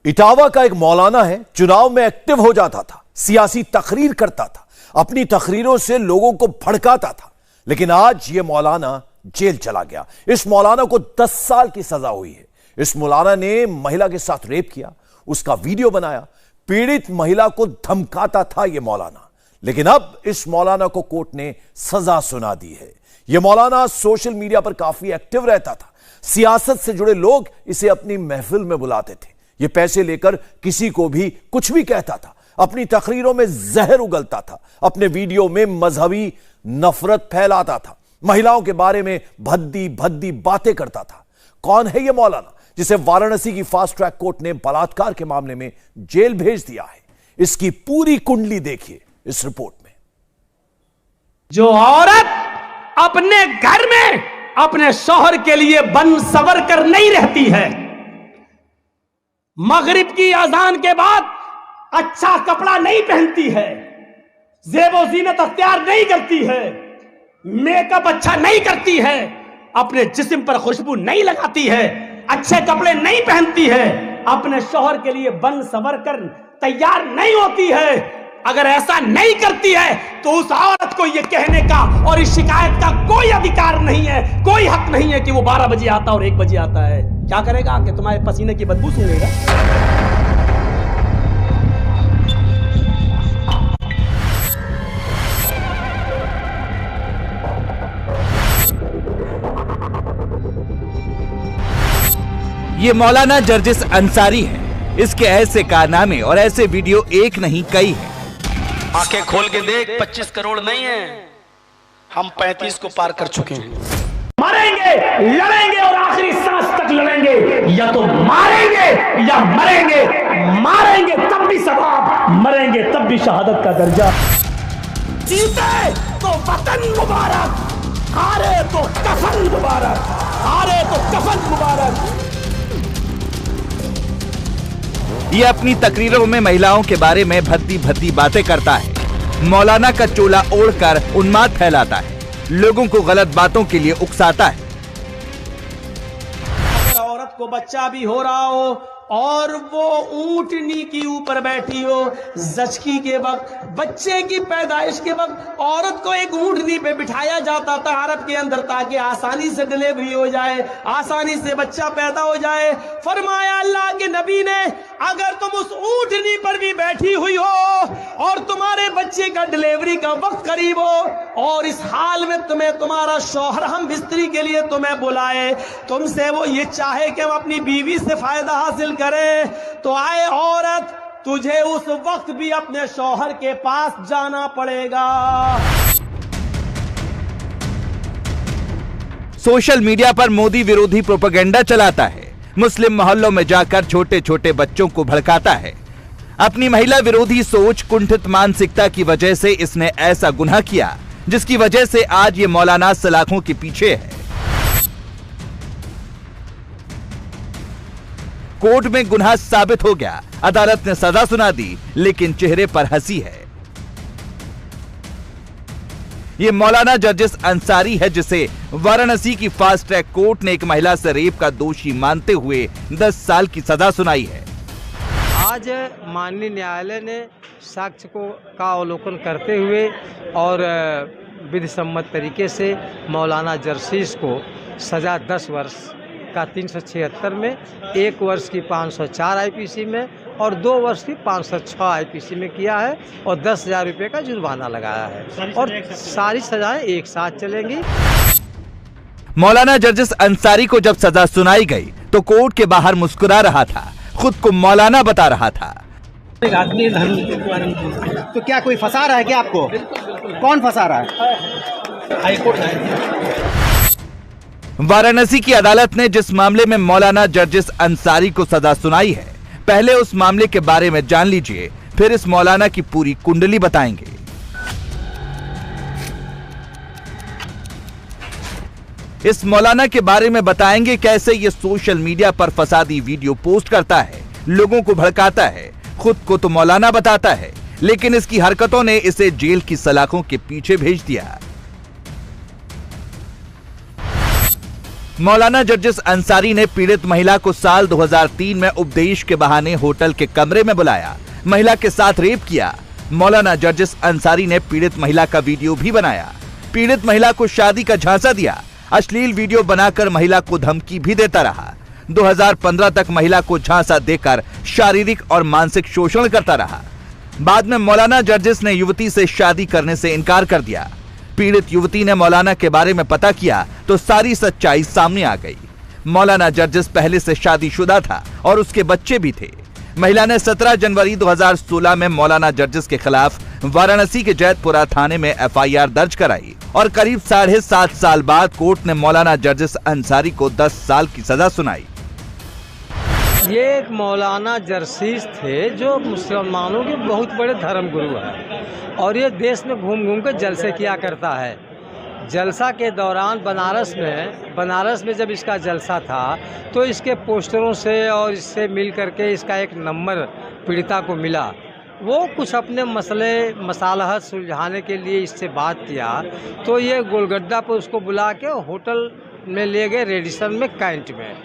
इटावा का एक मौलाना है, चुनाव में एक्टिव हो जाता था, सियासी तकरीर करता था, अपनी तकरीरों से लोगों को भड़काता था। लेकिन आज यह मौलाना जेल चला गया। इस मौलाना को 10 साल की सजा हुई है। इस मौलाना ने महिला के साथ रेप किया, उसका वीडियो बनाया, पीड़ित महिला को धमकाता था यह मौलाना। लेकिन अब इस मौलाना को कोर्ट ने सजा सुना दी है। यह मौलाना सोशल मीडिया पर काफी एक्टिव रहता था। सियासत से जुड़े लोग इसे अपनी महफिल में बुलाते थे। यह पैसे लेकर किसी को भी कुछ भी कहता था, अपनी तकरीरों में जहर उगलता था, अपने वीडियो में मजहबी नफरत फैलाता था, महिलाओं के बारे में भद्दी भद्दी बातें करता था। कौन है यह मौलाना जिसे वाराणसी की फास्ट ट्रैक कोर्ट ने बलात्कार के मामले में जेल भेज दिया है? इसकी पूरी कुंडली देखिए इस रिपोर्ट में। जो औरत अपने घर में अपने शौहर के लिए बन सवर कर नहीं रहती है, मगरिब की अजान के बाद अच्छा कपड़ा नहीं पहनती है, ज़ेबो ज़ीनत अख्तियार नहीं करती है, मेकअप अच्छा नहीं करती है, अपने जिस्म पर खुशबू नहीं लगाती है, अच्छे कपड़े नहीं पहनती है, अपने शौहर के लिए बन सवर कर तैयार नहीं होती है, अगर ऐसा नहीं करती है तो उस औरत को यह कहने का और इस शिकायत का कोई अधिकार नहीं है, कोई हक नहीं है कि वो 12 बजे आता और 1 बजे आता है। क्या करेगा? कि तुम्हारे पसीने की बदबू सूंघेगा। ये मौलाना जर्जिस अंसारी है। इसके ऐसे कारनामे और ऐसे वीडियो एक नहीं कई हैं। आंखें खोल के देख, 25 करोड़ नहीं है, हम 35 को पार कर चुके हैं। मरेंगे, लड़ेंगे और आखिरी सांस तक लड़ेंगे, या तो मारेंगे या मरेंगे। मारेंगे तब भी सवाब, मरेंगे तब भी शहादत का दर्जा। जीते तो वतन मुबारक, हारे तो कफन मुबारक, हारे तो कफन मुबारक। ये अपनी तकरीरों में महिलाओं के बारे में भद्दी भद्दी बातें करता है। मौलाना का चोला ओढ़कर उन्माद फैलाता है, लोगों को गलत बातों के लिए उकसाता है। अगर औरत को बच्चा भी हो रहा हो और वो ऊंटनी के ऊपर बैठी हो, जचकी के वक्त, बच्चे की पैदाइश के वक्त औरत को एक ऊंटनी पे बिठाया जाता था अरब के अंदर, ताकि आसानी से डिलीवरी हो जाए, आसानी से बच्चा पैदा हो जाए। फरमाया अल्लाह के नबी ने, अगर तुम उस ऊंटनी पर भी बैठी हुई हो और तुम्हारे बच्चे का डिलीवरी का वक्त करीब हो और इस हाल में तुम्हें तुम्हारा शौहर हम बिस्तरी के लिए तुम्हें बुलाए, तुमसे वो ये चाहे कि हम अपनी बीवी से फायदा हासिल करें, तो आए औरत, तुझे उस वक्त भी अपने शौहर के पास जाना पड़ेगा। सोशल मीडिया पर मोदी विरोधी प्रोपेगेंडा चलाता है, मुस्लिम मोहल्लों में जाकर छोटे छोटे बच्चों को भड़काता है। अपनी महिला विरोधी सोच, कुंठित मानसिकता की वजह से इसने ऐसा गुनाह किया जिसकी वजह से आज ये मौलाना सलाखों के पीछे है। कोर्ट में गुनाह साबित हो गया, अदालत ने सजा सुना दी, लेकिन चेहरे पर हंसी है। ये मौलाना जर्जिस अंसारी है, जिसे वाराणसी की फास्ट ट्रैक कोर्ट ने एक महिला से रेप का दोषी मानते हुए 10 साल की सजा सुनाई है। आज माननीय न्यायालय ने साक्ष्य का अवलोकन करते हुए और विधि सम्मत तरीके से मौलाना जर्जिस को सजा 10 वर्ष का 376 में, 1 वर्ष की 504 आईपीसी में और 2 वर्ष की 506 आईपीसी में किया है और 10,000 रुपये का जुर्माना लगाया है और सारी सजाएं एक साथ चलेंगी। मौलाना जर्जिस अंसारी को जब सजा सुनाई गई तो कोर्ट के बाहर मुस्कुरा रहा था, खुद को मौलाना बता रहा था। तो क्या कोई फंसा रहा है क्या आपको? कौन फंसा रहा है? हाईकोर्ट है। वाराणसी की अदालत ने जिस मामले में मौलाना जर्जिस अंसारी को सजा सुनाई है, पहले उस मामले के बारे में जान लीजिए, फिर इस मौलाना की पूरी कुंडली बताएंगे। इस मौलाना के बारे में बताएंगे कैसे ये सोशल मीडिया पर फसादी वीडियो पोस्ट करता है, लोगों को भड़काता है, खुद को तो मौलाना बताता है, लेकिन इसकी हरकतों ने इसे जेल की सलाखों के पीछे भेज दिया। मौलाना जर्जिस अंसारी ने पीड़ित महिला को साल 2003 में उपदेश के बहाने होटल के कमरे में बुलाया, महिला के साथ रेप किया। मौलाना जर्जिस अंसारी ने पीड़ित महिला का वीडियो भी बनाया, पीड़ित महिला को शादी का झांसा दिया, अश्लील वीडियो बनाकर महिला को धमकी भी देता रहा। 2015 तक महिला को झांसा देकर शारीरिक और मानसिक शोषण करता रहा। बाद में मौलाना जर्जिस ने युवती से शादी करने से इनकार कर दिया। पीड़ित युवती ने मौलाना के बारे में पता किया तो सारी सच्चाई सामने आ गई। मौलाना जर्जिस पहले से शादीशुदा था और उसके बच्चे भी थे। महिला ने 17 जनवरी 2016 में मौलाना जर्जिस के खिलाफ वाराणसी के जैतपुरा थाने में FIR दर्ज कराई और करीब 7.5 साल बाद कोर्ट ने मौलाना जर्जिस अंसारी को 10 साल की सजा सुनाई। ये एक मौलाना जर्सीस थे जो मुसलमानों के बहुत बड़े धर्मगुरु हैं और ये देश में घूम घूम कर जलसे किया करता है। जलसा के दौरान बनारस में जब इसका जलसा था तो इसके पोस्टरों से और इससे मिल करके इसका एक नंबर पीड़िता को मिला। वो कुछ अपने मसालहत सुलझाने के लिए इससे बात किया तो ये गोलगड्डा पर उसको बुला के होटल में ले गए, रेडिसन में कैंट में,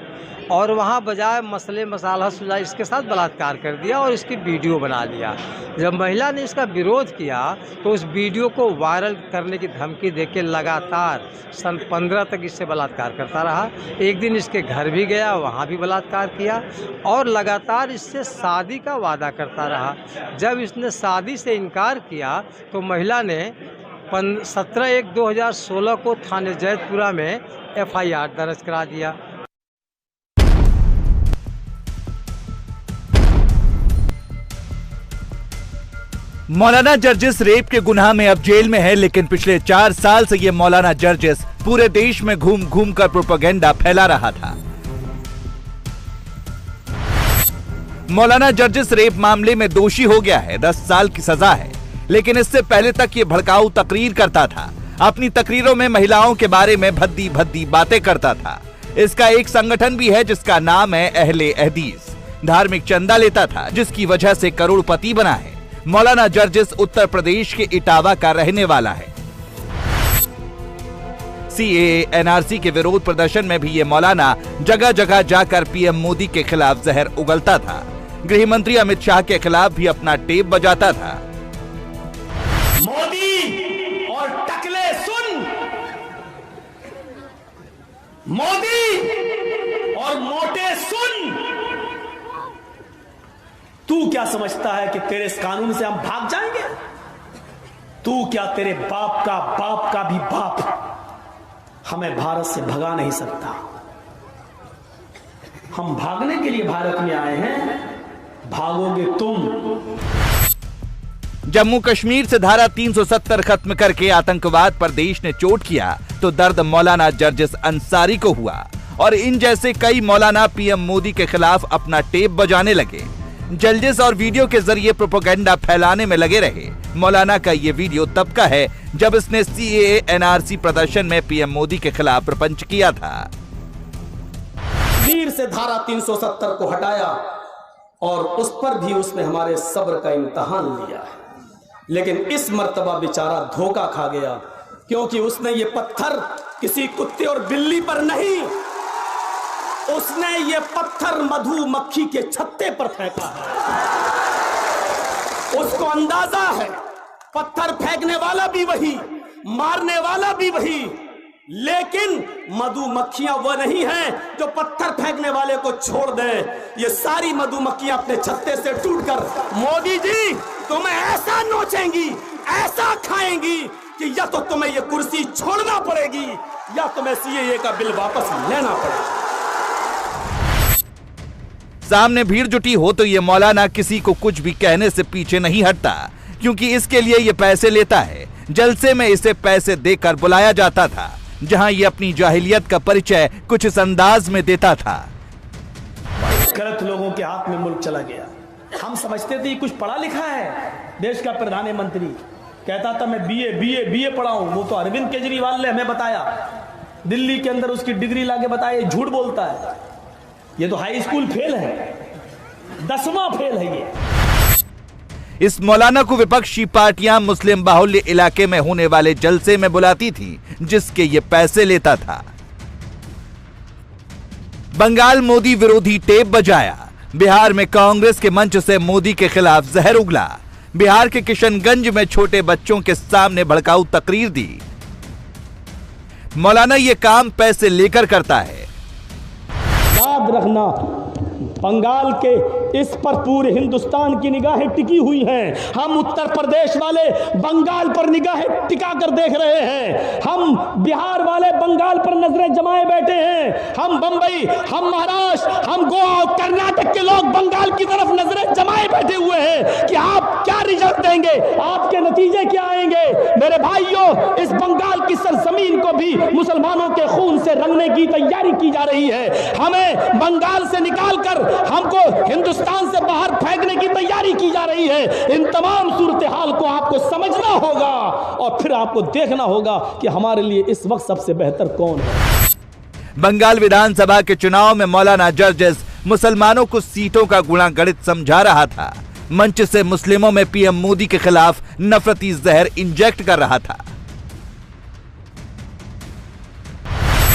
और वहाँ बजाय मसाला सुलझा इसके साथ बलात्कार कर दिया और इसकी वीडियो बना लिया। जब महिला ने इसका विरोध किया तो उस वीडियो को वायरल करने की धमकी देके लगातार सन 15 तक इससे बलात्कार करता रहा। एक दिन इसके घर भी गया, वहाँ भी बलात्कार किया और लगातार इससे शादी का वादा करता रहा। जब इसने शादी से इनकार किया तो महिला ने 17/1/2016 को थाने जैतपुरा में FIR दर्ज करा दिया। मौलाना जर्जिस रेप के गुनाह में अब जेल में है, लेकिन पिछले 4 साल से ये मौलाना जर्जिस पूरे देश में घूम घूम कर प्रोपेगेंडा फैला रहा था। मौलाना जर्जिस रेप मामले में दोषी हो गया है, 10 साल की सजा है, लेकिन इससे पहले तक ये भड़काऊ तकरीर करता था। अपनी तकरीरों में महिलाओं के बारे में भद्दी भद्दी बातें करता था। इसका एक संगठन भी है जिसका नाम है अहले हदीस। धार्मिक चंदा लेता था जिसकी वजह से करोड़पति बना है। मौलाना जर्जिस उत्तर प्रदेश के इटावा का रहने वाला है। CAA NRC के विरोध प्रदर्शन में भी ये मौलाना जगह जगह जाकर PM मोदी के खिलाफ जहर उगलता था। गृह मंत्री अमित शाह के खिलाफ भी अपना टेप बजाता था। मोदी और टकले सुन, मोदी और मोटे सुन, तू क्या समझता है कि तेरे इस कानून से हम भाग जाएंगे? तू क्या, तेरे बाप का भी बाप हमें भारत से भगा नहीं सकता। हम भागने के लिए भारत में आए हैं, भागोगे तुम। जम्मू कश्मीर से धारा 370 खत्म करके आतंकवाद पर देश ने चोट किया तो दर्द मौलाना जर्जिस अंसारी को हुआ और इन जैसे कई मौलाना PM मोदी के खिलाफ अपना टेप बजाने लगे। जर्जिस और वीडियो के जरिए प्रोपेगेंडा फैलाने में लगे रहे। मौलाना का ये वीडियो तब का है जब इसने CAA NRC प्रदर्शन में PM मोदी के खिलाफ प्रपंच किया था। वीर से धारा 370 को हटाया और उस पर भी उसने हमारे सब्र का इम्तिहान लिया, लेकिन इस मर्तबा बेचारा धोखा खा गया, क्योंकि उसने ये पत्थर किसी कुत्ते और बिल्ली पर नहीं, उसने ये पत्थर मधुमक्खी के छत्ते पर फेंका है। उसको अंदाजा है पत्थर फेंकने वाला भी वही, मारने वाला भी वही, लेकिन मधुमक्खियां वो नहीं हैं जो पत्थर फेंकने वाले को छोड़ दें। ये सारी मधुमक्खियां अपने छत्ते से टूटकर मोदी जी तुम्हें ऐसा नोचेंगी, ऐसा खाएंगी कि या तो तुम्हें ये कुर्सी छोड़ना पड़ेगी या तुम्हें CAA का बिल वापस लेना पड़ेगा। सामने भीड़ जुटी हो तो ये मौलाना किसी को कुछ भी कहने से पीछे नहीं हटता, क्योंकि इसके लिए ये पैसे लेता है। जलसे में इसे पैसे देकर बुलाया जाता था, जहां ये अपनी जाहिलियत का परिचय कुछ इस अंदाज में देता था। गलत लोगों के हाथ में मुल्क चला गया। हम समझते थे कुछ पढ़ा लिखा है, देश का प्रधानमंत्री कहता था मैं BA पढ़ा हूं। वो तो अरविंद केजरीवाल ने हमें बताया, दिल्ली के अंदर उसकी डिग्री लाके बताया, झूठ बोलता है। ये तो हाई स्कूल फेल है, 10वां फेल है ये। इस मौलाना को विपक्षी पार्टियां मुस्लिम बाहुल्य इलाके में होने वाले जलसे में बुलाती थी, जिसके ये पैसे लेता था। बंगाल मोदी विरोधी टेप बजाया। बिहार में कांग्रेस के मंच से मोदी के खिलाफ जहर उगला। बिहार के किशनगंज में छोटे बच्चों के सामने भड़काऊ तकरीर दी। मौलाना ये काम पैसे लेकर करता है। याद रखना, बंगाल के इस पर पूरे हिंदुस्तान की निगाहें टिकी हुई हैं। हम उत्तर प्रदेश वाले बंगाल पर निगाहें टिका कर देख रहे हैं। हम बिहार वाले बंगाल पर नजरें जमाए बैठे हैं। हम बंबई, हम महाराष्ट्र, हम गोवा और कर्नाटक के लोग बंगाल की तरफ नजरें जमाए बैठे हुए हैं कि आप क्या रिजल्ट देंगे, आपके नतीजे क्या आएंगे। मेरे भाइयों, इस बंगाल की सरजमीन को भी मुसलमानों के खून से रंगने की तैयारी की जा रही है। हमें बंगाल से निकालकर हमको हिंदुस्तान से बाहर फेंकने की तैयारी की जा रही है। इन तमाम सूरत हाल को आपको समझना होगा और फिर आपको देखना होगा कि हमारे लिए इस वक्त सबसे बेहतर कौन है। बंगाल विधानसभा के चुनाव में मौलाना जर्जिस मुसलमानों को सीटों का गुणागणित समझा रहा था। मंच से मुस्लिमों में पीएम मोदी के खिलाफ नफरती जहर इंजेक्ट कर रहा था।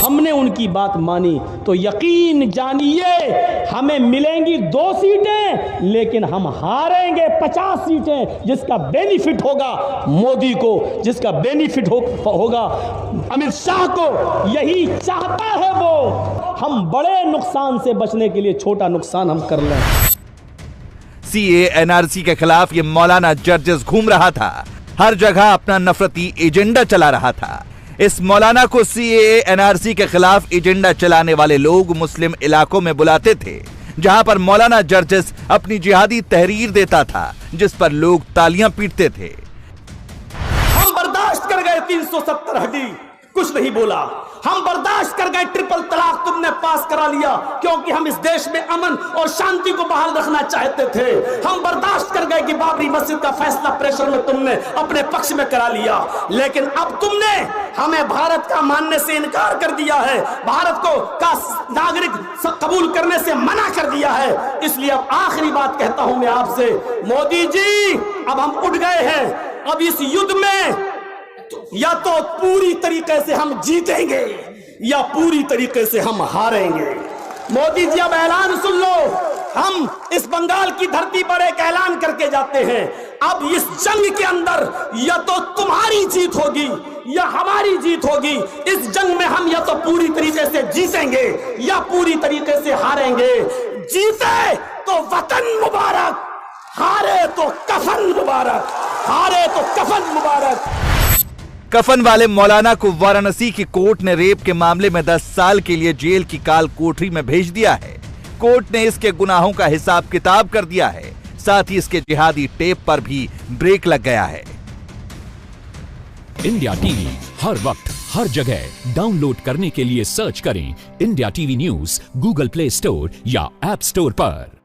हमने उनकी बात मानी तो यकीन जानिए हमें मिलेंगी 2 सीटें, लेकिन हम हारेंगे 50 सीटें। जिसका बेनिफिट होगा मोदी को, जिसका बेनिफिट होगा अमित शाह को, यही चाहता है वो। हम बड़े नुकसान से बचने के लिए छोटा नुकसान हम कर लें। सीए एनआरसी के खिलाफ ये मौलाना जर्जिस घूम रहा था। हर जगह अपना नफरती एजेंडा चला रहा था। इस मौलाना को सीए एनआरसी के खिलाफ एजेंडा चलाने वाले लोग मुस्लिम इलाकों में बुलाते थे, जहां पर मौलाना जर्जिस अपनी जिहादी तहरीर देता था, जिस पर लोग तालियां पीटते थे। हम बर्दाश्त कर गए 370 हड्डी, कुछ नहीं बोला। हम बर्दाश्त कर गए ट्रिपल तलाक तुमने पास करा लिया, क्योंकि हम इस देश में अमन और शांति को बहाल रखना चाहते थे। हम बर्दाश्त कर गए कि बाबरी मस्जिद का फैसला प्रेशर में तुमने अपने पक्ष में करा लिया, लेकिन अब तुमने हमें भारत का मानने से इनकार कर दिया है, भारत को का नागरिक कबूल करने से मना कर दिया है। इसलिए अब आखिरी बात कहता हूं मैं आपसे, मोदी जी, अब हम उठ गए हैं। अब इस युद्ध में या तो पूरी तरीके से हम जीतेंगे या पूरी तरीके से हम हारेंगे। मोदी जी, अब ऐलान सुन लो। हम इस बंगाल की धरती पर एक ऐलान करके जाते हैं, अब इस जंग के अंदर या तो तुम्हारी जीत होगी या हमारी जीत होगी। इस जंग में हम या तो पूरी तरीके से जीतेंगे या पूरी तरीके से हारेंगे। जीते तो वतन मुबारक, हारे तो कफन मुबारक, हारे तो कफन मुबारक। कफन वाले मौलाना को वाराणसी की कोर्ट ने रेप के मामले में 10 साल के लिए जेल की काल कोठरी में भेज दिया है। कोर्ट ने इसके गुनाहों का हिसाब किताब कर दिया है, साथ ही इसके जिहादी टेप पर भी ब्रेक लग गया है। इंडिया टीवी हर वक्त हर जगह डाउनलोड करने के लिए सर्च करें India TV news Google play store या ऐप स्टोर पर।